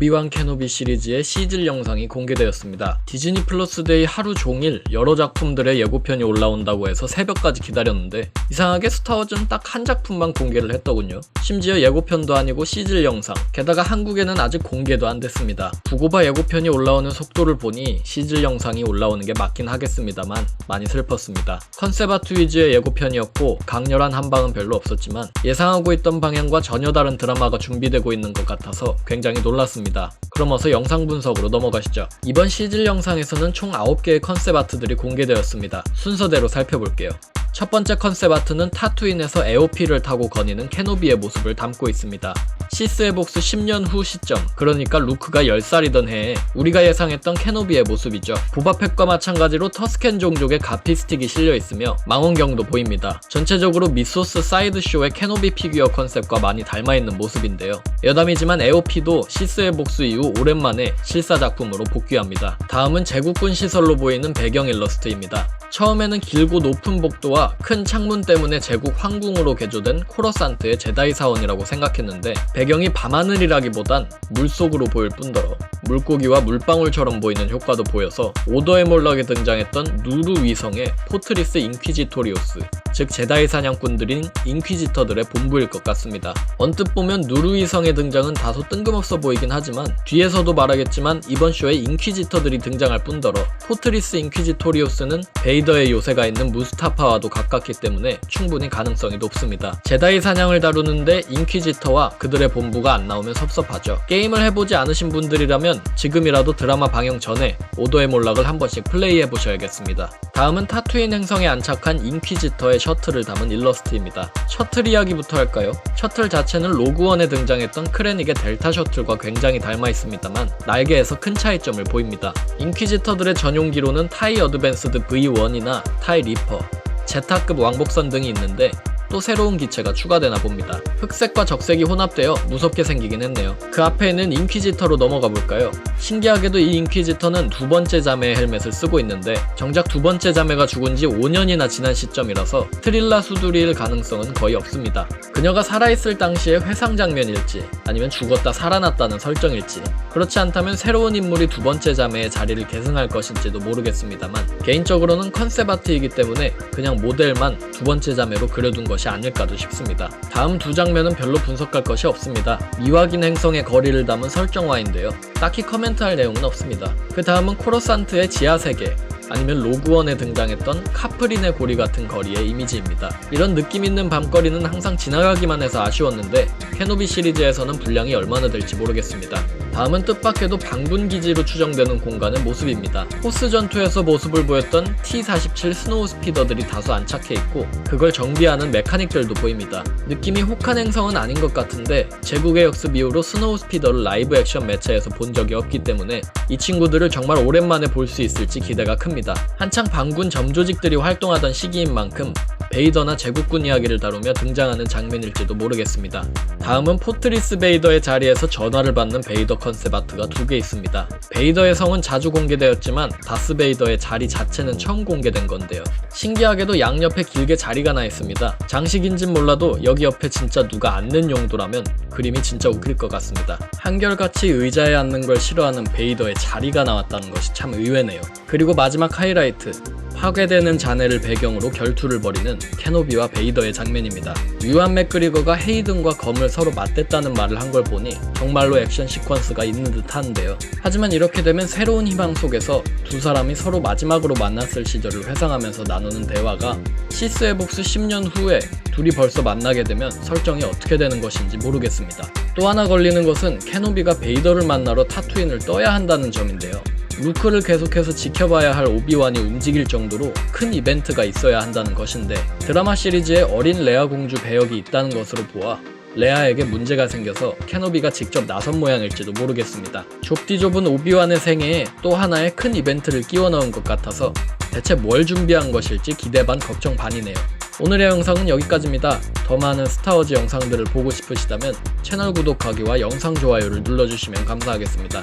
오비완 케노비 시리즈의 시즐 영상이 공개되었습니다. 디즈니 플러스 데이 하루 종일 여러 작품들의 예고편이 올라온다고 해서 새벽까지 기다렸는데 이상하게 스타워즈는 딱 한 작품만 공개를 했더군요. 심지어 예고편도 아니고 시즐 영상, 게다가 한국에는 아직 공개도 안 됐습니다. 부고바 예고편이 올라오는 속도를 보니 시즐 영상이 올라오는 게 맞긴 하겠습니다만 많이 슬펐습니다. 컨셉 아트 위주의 예고편이었고 강렬한 한방은 별로 없었지만 예상하고 있던 방향과 전혀 다른 드라마가 준비되고 있는 것 같아서 굉장히 놀랐습니다. 그럼 어서 영상 분석으로 넘어가시죠. 이번 시즐 영상에서는 총 9개의 컨셉 아트들이 공개되었습니다. 순서대로 살펴볼게요. 첫 번째 컨셉 아트는 타투인에서 에오피를 타고 거니는 케노비의 모습을 담고 있습니다. 시스의 복수 10년 후 시점, 그러니까 루크가 10살이던 해에 우리가 예상했던 케노비의 모습이죠. 보바펫과 마찬가지로 터스켄 종족의 가피스틱이 실려있으며 망원경도 보입니다. 전체적으로 미소스 사이드쇼의 케노비 피규어 컨셉과 많이 닮아있는 모습인데요. 여담이지만 에오피도 시스의 복수 이후 오랜만에 실사작품으로 복귀합니다. 다음은 제국군 시설로 보이는 배경 일러스트입니다. 처음에는 길고 높은 복도와 큰 창문 때문에 제국 황궁으로 개조된 코러산트의 제다이 사원이라고 생각했는데 배경이 밤하늘이라기보단 물속으로 보일 뿐더러 물고기와 물방울처럼 보이는 효과도 보여서 오더의 몰락에 등장했던 누르 위성의 포트리스 인퀴지토리오스, 즉 제다이 사냥꾼들인 인퀴지터들의 본부일 것 같습니다. 언뜻 보면 누르 위성의 등장은 다소 뜬금없어 보이긴 하지만 뒤에서도 말하겠지만 이번 쇼에 인퀴지터들이 등장할 뿐더러 포트리스 인퀴지토리오스는 베이더의 요새가 있는 무스타파와도 가깝기 때문에 충분히 가능성이 높습니다. 제다이 사냥을 다루는데 인퀴지터와 그들의 본부가 안 나오면 섭섭하죠. 게임을 해보지 않으신 분들이라면 지금이라도 드라마 방영 전에 오더의 몰락을 한 번씩 플레이해보셔야겠습니다. 다음은 타투인 행성에 안착한 인퀴지터의 셔틀을 담은 일러스트입니다. 셔틀 이야기부터 할까요? 셔틀 자체는 로그원에 등장했던 크레닉의 델타 셔틀과 굉장히 닮아 있습니다만 날개에서 큰 차이점을 보입니다. 인퀴지터들의 전용기로는 타이 어드밴스드 V1이나 타이 리퍼, 제타급 왕복선 등이 있는데 또 새로운 기체가 추가되나 봅니다. 흑색과 적색이 혼합되어 무섭게 생기긴 했네요. 그 앞에 있는 인퀴지터로 넘어가 볼까요? 신기하게도 이 인퀴지터는 두 번째 자매의 헬멧을 쓰고 있는데 정작 두 번째 자매가 죽은 지 5년이나 지난 시점이라서 트릴라 수두리일 가능성은 거의 없습니다. 그녀가 살아있을 당시의 회상 장면일지 아니면 죽었다 살아났다는 설정일지, 그렇지 않다면 새로운 인물이 두 번째 자매의 자리를 계승할 것인지도 모르겠습니다만 개인적으로는 컨셉 아트이기 때문에 그냥 모델만 두 번째 자매로 그려둔 것이 아닐까도 싶습니다. 다음 두 장면은 별로 분석할 것이 없습니다. 미확인 행성의 거리를 담은 설정화인데요. 딱히 커멘트할 내용은 없습니다. 그 다음은 코러산트의 지하세계, 아니면 로그원에 등장했던 카프린의 고리 같은 거리의 이미지입니다. 이런 느낌 있는 밤거리는 항상 지나가기만 해서 아쉬웠는데 케노비 시리즈에서는 분량이 얼마나 될지 모르겠습니다. 다음은 뜻밖에도 방분기지로 추정되는 공간의 모습입니다. 호스 전투에서 모습을 보였던 T-47 스노우 스피더들이 다소 안착해 있고 그걸 정비하는 메카닉들도 보입니다. 느낌이 혹한 행성은 아닌 것 같은데 제국의 역습 이후로 스노우 스피더를 라이브 액션 매체에서 본 적이 없기 때문에 이 친구들을 정말 오랜만에 볼 수 있을지 기대가 큽니다. 한창 반군 점조직들이 활동하던 시기인 만큼 베이더나 제국군 이야기를 다루며 등장하는 장면일지도 모르겠습니다. 다음은 포트리스 베이더의 자리에서 전화를 받는 베이더 컨셉 아트가 2개 있습니다. 베이더의 성은 자주 공개되었지만 다스 베이더의 자리 자체는 처음 공개된 건데요. 신기하게도 양옆에 길게 자리가 나 있습니다. 장식인진 몰라도 여기 옆에 진짜 누가 앉는 용도라면 그림이 진짜 웃길 것 같습니다. 한결같이 의자에 앉는 걸 싫어하는 베이더의 자리가 나왔다는 것이 참 의외네요. 그리고 마지막 하이라이트, 파괴되는 잔해를 배경으로 결투를 벌이는 케노비와 베이더의 장면입니다. 유안 맥그리거가 헤이든과 검을 서로 맞댔다는 말을 한 걸 보니 정말로 액션 시퀀스가 있는 듯 하는데요. 하지만 이렇게 되면 새로운 희망 속에서 두 사람이 서로 마지막으로 만났을 시절을 회상하면서 나누는 대화가 시스의 복수 10년 후에 둘이 벌써 만나게 되면 설정이 어떻게 되는 것인지 모르겠습니다. 또 하나 걸리는 것은 케노비가 베이더를 만나러 타투인을 떠야 한다는 점인데요. 루크를 계속해서 지켜봐야 할 오비완이 움직일 정도로 큰 이벤트가 있어야 한다는 것인데 드라마 시리즈에 어린 레아 공주 배역이 있다는 것으로 보아 레아에게 문제가 생겨서 케노비가 직접 나선 모양일지도 모르겠습니다. 좁디 좁은 오비완의 생애에 또 하나의 큰 이벤트를 끼워 넣은 것 같아서 대체 뭘 준비한 것일지 기대 반 걱정 반이네요. 오늘의 영상은 여기까지입니다. 더 많은 스타워즈 영상들을 보고 싶으시다면 채널 구독하기와 영상 좋아요를 눌러주시면 감사하겠습니다.